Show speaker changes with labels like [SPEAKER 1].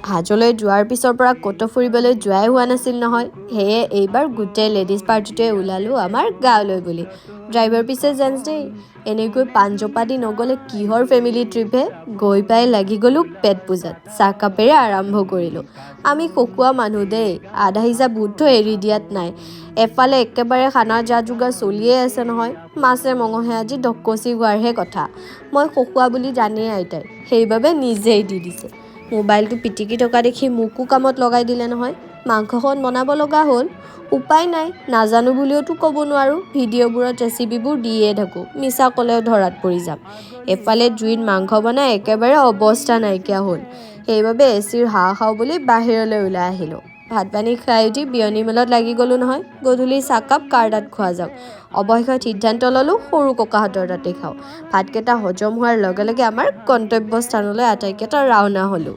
[SPEAKER 1] হাজোলৈ যোৱাৰ পিছৰ পৰা ক'তো ফুৰিবলৈ যোৱাই হোৱা নাছিল নহয়। সেয়ে এইবাৰ গোটেই লেডিজ পাৰ্টিটোৱে ওলালোঁ আমাৰ গাঁৱলৈ বুলি। ড্ৰাইভাৰ পিছে জেন্টছ দেই। এনেকৈ পাণজোপা দি নগ'লে কিহৰ ফেমিলি ট্ৰিপহে। গৈ পাই লাগি গ'লোঁ পেট পূজাত। চাহকাপেৰে আৰম্ভ কৰিলোঁ। আমি খকুৱা মানুহ দেই, আধা হিচাপ বোধটো এৰি দিয়াত নাই। এফালে একেবাৰে খানা যা যোগাৰ চলিয়ে আছে নহয়। মাছে মঙহে আজি ডকচি হোৱাৰহে কথা। মই খকুৱা বুলি জানেই আইতাই, সেইবাবে নিজেই দি দিছে। মোবাইলটো পিটিকি থকা দেখি মোকো কামত লগাই দিলে নহয়। মাংসখন বনাব লগা হ'ল। উপায় নাই, নাজানো বুলিওতো ক'ব নোৱাৰোঁ। ভিডিঅ'বোৰত ৰেচিপিবোৰ দিয়ে থাকোঁ, মিছা ক'লেও ধৰাত পৰি যাম। এফালে জুইত মাংস বনাই একেবাৰে অৱস্থা নাইকিয়া হ'ল। সেইবাবে এচিৰ হাৱা খাওঁ বুলি বাহিৰলৈ ওলাই আহিলোঁ। ভাত পানী খাই উঠি বিয়নী মেলত লাগি গ'লোঁ নহয়। গধূলি চাহকাপ কাৰ তাত খোৱা যাওক। অৱশেষত সিদ্ধান্ত ল'লোঁ সৰু ককাহঁতৰ তাতে খাওঁ। ভাতকেইটা হজম হোৱাৰ লগে লগে আমাৰ গন্তব্যস্থানলৈ আটাইকেইটা ৰাওনা হ'লোঁ।